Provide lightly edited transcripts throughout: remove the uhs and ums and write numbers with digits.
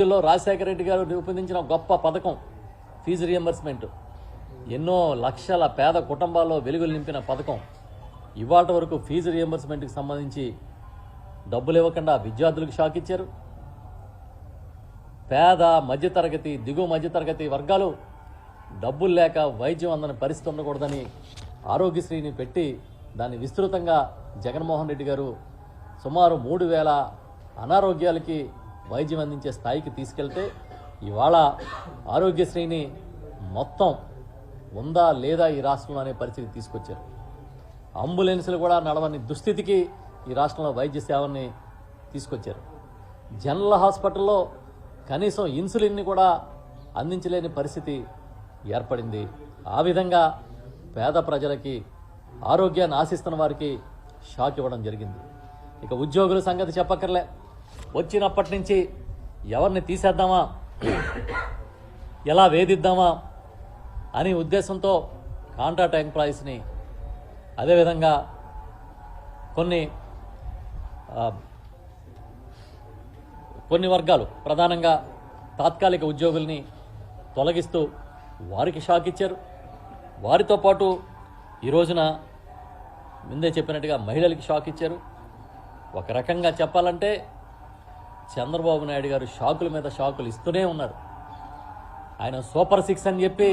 రాజశేఖర రెడ్డి గారు రూపొందించిన గొప్ప పథకం ఫీజు రియంబర్స్మెంట్, ఎన్నో లక్షల పేద కుటుంబాల్లో వెలుగులు నింపిన పథకం. ఇవాళ వరకు ఫీజు రియంబర్స్మెంట్కి సంబంధించి డబ్బులు ఇవ్వకుండా విద్యార్థులకు షాక్ ఇచ్చారు. పేద మధ్యతరగతి దిగువ మధ్యతరగతి వర్గాలు డబ్బులు లేక వైద్యం అందని పరిస్థితి ఉండకూడదని ఆరోగ్యశ్రీని పెట్టి దాన్ని విస్తృతంగా జగన్మోహన్ రెడ్డి గారు సుమారు 3000 అనారోగ్యాలకి వైద్యం అందించే స్థాయికి తీసుకెళ్తే ఇవాళ ఆరోగ్యశ్రీని మొత్తం ఉందా లేదా ఈ రాష్ట్రంలో అనే పరిస్థితి తీసుకొచ్చారు. అంబులెన్సులు కూడా నడవని దుస్థితికి ఈ రాష్ట్రంలో వైద్య సేవల్ని తీసుకొచ్చారు. జనరల్ హాస్పిటల్లో కనీసం ఇన్సులిన్ని కూడా అందించలేని పరిస్థితి ఏర్పడింది. ఆ విధంగా పేద ప్రజలకి ఆరోగ్యాన్ని ఆశిస్తున్న వారికి షాక్ ఇవ్వడం జరిగింది. ఇక ఉద్యోగుల సంగతి చెప్పక్కర్లే. వచ్చినప్పటి నుంచి ఎవరిని తీసేద్దామా, ఎలా వేధిద్దామా అనే ఉద్దేశంతో కాంట్రాక్ట్ ఎంప్లాయీస్ని, అదేవిధంగా కొన్ని వర్గాలు ప్రధానంగా తాత్కాలిక ఉద్యోగుల్ని తొలగిస్తూ వారికి షాక్ ఇచ్చారు. వారితో పాటు ఈ రోజున ముందే చెప్పినట్టుగా మహిళలకి షాక్ ఇచ్చారు. ఒక రకంగా చెప్పాలంటే చంద్రబాబు నాయుడు గారు షాకుల మీద షాకులు ఇస్తూనే ఉన్నారు. ఆయన సూపర్ 6 అని చెప్పి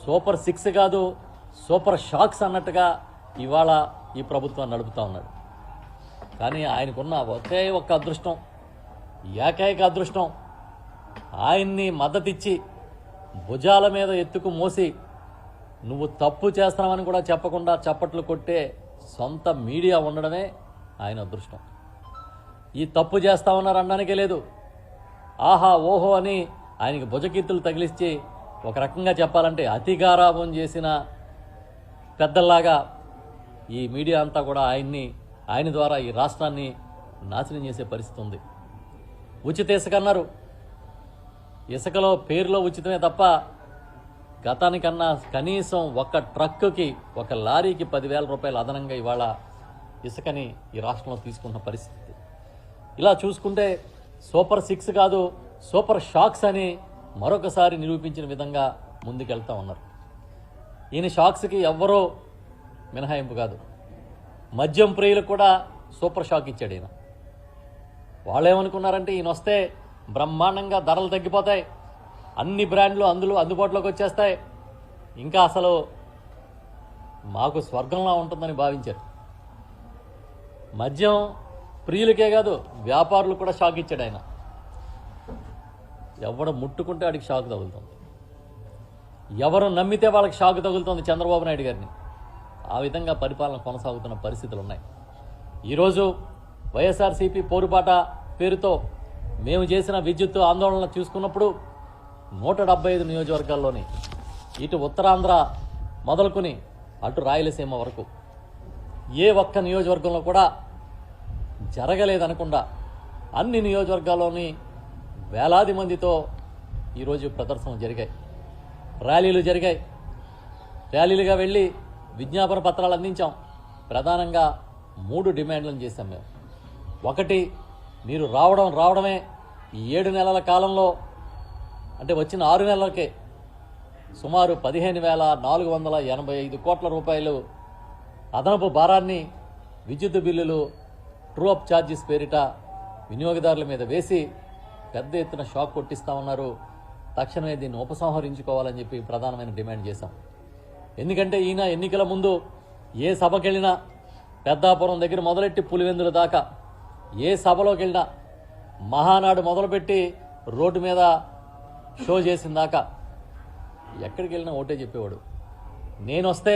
సూపర్ 6 కాదు సూపర్ షాక్స్ అన్నట్టుగా ఇవాళ ఈ ప్రభుత్వాన్ని నడుపుతూ ఉన్నాడు. కానీ ఆయనకున్న ఒకే ఒక్క అదృష్టం, ఏకైక అదృష్టం, ఆయన్ని మద్దతిచ్చి భుజాల మీద ఎత్తుకు మోసి నువ్వు తప్పు చేస్తున్నావని కూడా చెప్పకుండా చప్పట్లు కొట్టే సొంత మీడియా ఉండడమే ఆయన అదృష్టం. ఈ తప్పు చేస్తా ఉన్నారు అనడానికే లేదు, ఆహా ఓహో అని ఆయనకి భుజకీర్తులు తగిలిచ్చి ఒక రకంగా చెప్పాలంటే అతిగారాభం చేసిన పెద్దల్లాగా ఈ మీడియా అంతా కూడా ఆయన ద్వారా ఈ రాష్ట్రాన్ని నాశనం చేసే పరిస్థితి ఉంది. ఉచిత ఇసుక అన్నారు. ఇసుకలో పేరులో ఉచితమే తప్ప గతానికన్నా కనీసం ఒక ట్రక్కుకి, ఒక లారీకి 10,000 రూపాయలు అదనంగా ఇవాళ ఇసుకని ఈ రాష్ట్రంలో తీసుకున్న పరిస్థితి. ఇలా చూసుకుంటే సూపర్ 6 కాదు సూపర్ షాక్స్ అని మరొకసారి నిరూపించిన విధంగా ముందుకెళ్తా ఉన్నారు. ఈయన షాక్స్కి ఎవ్వరూ మినహాయింపు కాదు. మద్యం ప్రియులకు కూడా సూపర్ షాక్ ఇచ్చాడు ఈయన. వాళ్ళు ఏమనుకున్నారంటే ఈయన వస్తే బ్రహ్మాండంగా ధరలు తగ్గిపోతాయి, అన్ని బ్రాండ్లు అందుబాటులోకి వచ్చేస్తాయి, ఇంకా అసలు మాకు స్వర్గంలా ఉంటుందని భావించారు. మద్యం ప్రియులకే కాదు వ్యాపారులు కూడా షాక్ ఇచ్చాడు ఆయన. ఎవడు ముట్టుకుంటే వాడికి షాక్ తగులుతుంది, ఎవరు నమ్మితే వాళ్ళకి షాక్ తగులుతుంది చంద్రబాబు నాయుడు గారిని. ఆ విధంగా పరిపాలన కొనసాగుతున్న పరిస్థితులు ఉన్నాయి. ఈరోజు వైఎస్ఆర్సీపీ పోరుబాట పేరుతో మేము చేసిన విద్యుత్ ఆందోళన చూసుకున్నప్పుడు 175 నియోజకవర్గాల్లోని ఇటు ఉత్తరాంధ్ర మొదలుకొని అటు రాయలసీమ వరకు ఏ ఒక్క నియోజకవర్గంలో కూడా జరగలేదనకుండా అన్ని నియోజకవర్గాల్లోని వేలాది మందితో ఈరోజు ప్రదర్శనలు జరిగాయి, ర్యాలీలు జరిగాయి. ర్యాలీలుగా వెళ్ళి విజ్ఞాపన పత్రాలు అందించాం. ప్రధానంగా 3 డిమాండ్లను చేశాం మేము. ఒకటి, మీరు రావడమే ఈ 7 నెలల కాలంలో, అంటే వచ్చిన 6 నెలలకే సుమారు 15,485 కోట్ల రూపాయలు అదనపు భారాన్ని విద్యుత్ బిల్లులు ట్రూ అప్ ఛార్జెస్ పేరిట వినియోగదారుల మీద వేసి పెద్ద ఎత్తున షాక్ కొట్టిస్తూ ఉన్నారు. తక్షణమే దీన్ని ఉపసంహరించుకోవాలని చెప్పి ప్రధానమైన డిమాండ్ చేశాం. ఎందుకంటే ఈయన ఎన్నికల ముందు ఏ సభకి వెళ్ళినా, పెద్దాపురం దగ్గర మొదలెట్టి పులివెందుల దాకా ఏ సభలోకి వెళ్ళినా, మహానాడు మొదలుపెట్టి రోడ్డు మీద షో చేసిన దాకా ఎక్కడికి వెళ్ళినా ఒకటే చెప్పేవాడు, నేను వస్తే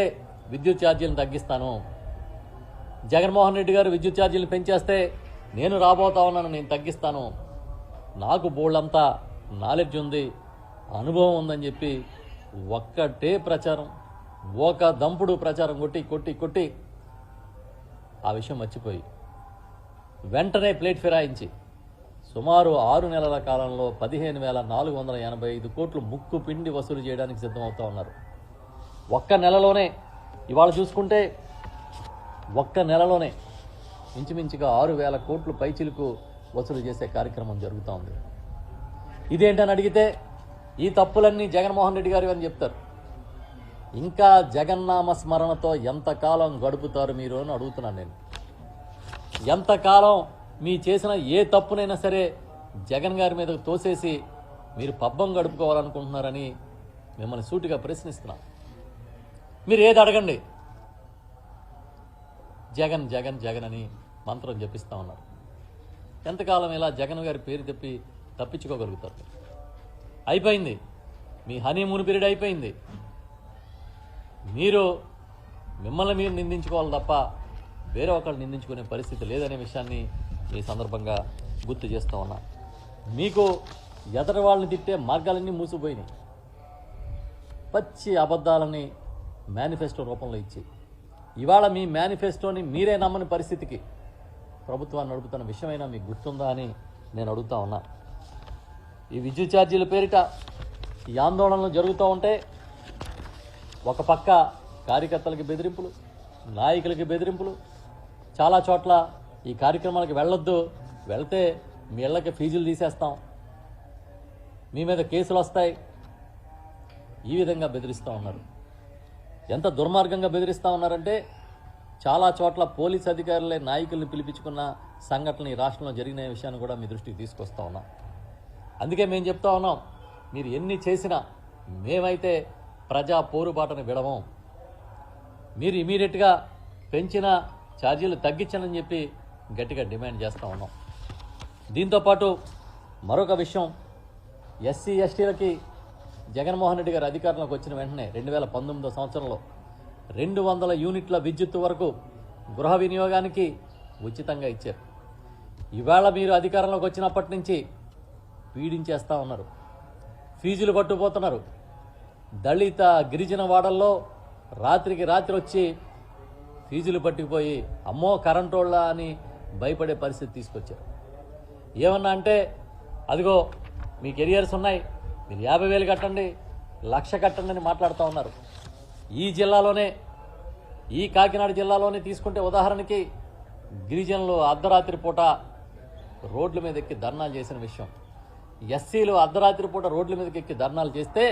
విద్యుత్ ఛార్జీలను తగ్గిస్తాను, జగన్మోహన్ రెడ్డి గారు విద్యుత్ ఛార్జీలు పెంచేస్తే నేను రాబోతా ఉన్నాను, నేను తగ్గిస్తాను, నాకు బోళ్ళంతా నాలెడ్జ్ ఉంది, అనుభవం ఉందని చెప్పి ఒక్కటే ప్రచారం, ఒక దంపుడు ప్రచారం కొట్టి ఆ విషయం మర్చిపోయి వెంటనే ప్లేట్ ఫిరాయించి సుమారు 6 నెలల కాలంలో 15,485 కోట్లు ముక్కు పిండి వసూలు చేయడానికి సిద్ధమవుతూ ఉన్నారు. ఒక్క నెలలోనే ఇవాళ చూసుకుంటే ఒక్క నెలలోనే ఇంచుమించుగా 6,000 కోట్లు పైచిలుకు వసూలు చేసే కార్యక్రమం జరుగుతూ ఉంది. ఇదేంటని అడిగితే ఈ తప్పులన్నీ జగన్మోహన్ రెడ్డి గారు అని చెప్తారు. ఇంకా జగన్నామ స్మరణతో ఎంతకాలం గడుపుతారు మీరు అని అడుగుతున్నాను నేను. ఎంతకాలం మీ చేసిన ఏ తప్పునైనా సరే జగన్ గారి మీదకు తోసేసి మీరు పబ్బం గడుపుకోవాలనుకుంటున్నారని మిమ్మల్ని సూటిగా ప్రశ్నిస్తున్నాం. మీరు ఏది అడగండి, జగన్ జగన్ జగన్ అని మంత్రం జపిస్తూ ఉన్నారు. ఎంతకాలం ఇలా జగన్ గారి పేరు తప్పించుకోగలుగుతారు? అయిపోయింది, మీ హనీమూన్ పీరియడ్ అయిపోయింది. మిమ్మల్ని మీరు నిందించుకోవాలి తప్ప వేరే ఒకళ్ళు నిందించుకునే పరిస్థితి లేదనే విషయాన్ని ఈ సందర్భంగా గుర్తు చేస్తూ ఉన్నా. మీకు ఎదటి వాళ్ళని తిట్టే మార్గాలన్నీ మూసిపోయినాయి. పచ్చి అబద్ధాలని మేనిఫెస్టో రూపంలో ఇచ్చి ఇవాళ మీ మేనిఫెస్టోని మీరే నమ్మని పరిస్థితికి ప్రభుత్వాన్ని నడుపుతున్న విషయమైనా మీకు గుర్తుందా అని నేను అడుగుతా ఉన్నా. ఈ విద్యుత్ ఛార్జీల పేరిట ఈ ఆందోళనలు జరుగుతూ ఉంటే ఒక పక్క కార్యకర్తలకి బెదిరింపులు, నాయకులకి బెదిరింపులు, చాలా చోట్ల ఈ కార్యక్రమాలకు వెళ్ళొద్దు, వెళ్తే మీ ఇళ్ళకి ఫీజులు తీసేస్తాం, మీ మీద కేసులు వస్తాయి, ఈ విధంగా బెదిరిస్తూ ఉన్నారు. ఎంత దుర్మార్గంగా బెదిరిస్తూ ఉన్నారంటే చాలా చోట్ల పోలీస్ అధికారులే నాయకుల్ని పిలిపించుకున్న సంఘటనలు ఈ రాష్ట్రంలో జరిగిన విషయాన్ని కూడా మీ దృష్టికి తీసుకొస్తా ఉన్నాం. అందుకే మేము చెప్తా ఉన్నాం, మీరు ఎన్ని చేసినా మేమైతే ప్రజా పోరుబాటను విడవం. మీరు ఇమీడియట్గా పెంచిన ఛార్జీలు తగ్గించనని చెప్పి గట్టిగా డిమాండ్ చేస్తూ ఉన్నాం. దీంతోపాటు మరొక విషయం, ఎస్సీ ఎస్టీలకి జగన్మోహన్ రెడ్డి గారు అధికారంలోకి వచ్చిన వెంటనే 2019 సంవత్సరంలో 200 యూనిట్ల విద్యుత్ వరకు గృహ వినియోగానికి ఉచితంగా ఇచ్చారు. ఇవాళ మీరు అధికారంలోకి వచ్చినప్పటి నుంచి పీడించేస్తూ ఉన్నారు, ఫీజులు పట్టుకుపోతున్నారు. దళిత గిరిజన వాడల్లో రాత్రికి రాత్రి వచ్చి ఫీజులు పట్టుకుపోయి అమ్మో కరెంటోళ్ళ అని భయపడే పరిస్థితి తీసుకొచ్చారు. ఏమన్నా అంటే అదిగో మీ కెరియర్స్ ఉన్నాయి, మీరు 50,000 కట్టండి, 1,00,000 కట్టండి అని మాట్లాడుతూ ఉన్నారు. ఈ జిల్లాలోనే, ఈ కాకినాడ జిల్లాలోనే తీసుకుంటే ఉదాహరణకి గిరిజనులు అర్ధరాత్రి పూట రోడ్ల మీద ఎక్కి ధర్నాలు చేసిన విషయం, ఎస్సీలు అర్ధరాత్రి పూట రోడ్ల మీదకి ఎక్కి ధర్నాలు చేస్తే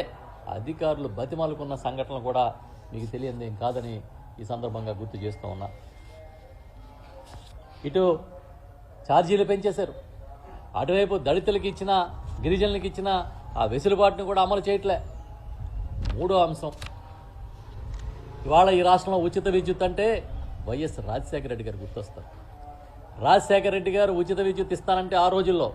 అధికారులు బతిమాలుకున్న సంఘటనలు కూడా మీకు తెలియదేం కాదని ఈ సందర్భంగా గుర్తు చేస్తూ ఉన్నా. ఇటు ఛార్జీలు పెంచేశారు, అటువైపు దళితులకి ఇచ్చిన గిరిజనులకి ఇచ్చిన ఆ వెసులుబాటును కూడా అమలు చేయట్లే. మూడో అంశం, ఇవాళ ఈ రాష్ట్రంలో ఉచిత విద్యుత్ అంటే వైఎస్ రాజశేఖర రెడ్డి గారు గుర్తొస్తారు. రాజశేఖర రెడ్డి గారు ఉచిత విద్యుత్ ఇస్తానంటే ఆ రోజుల్లో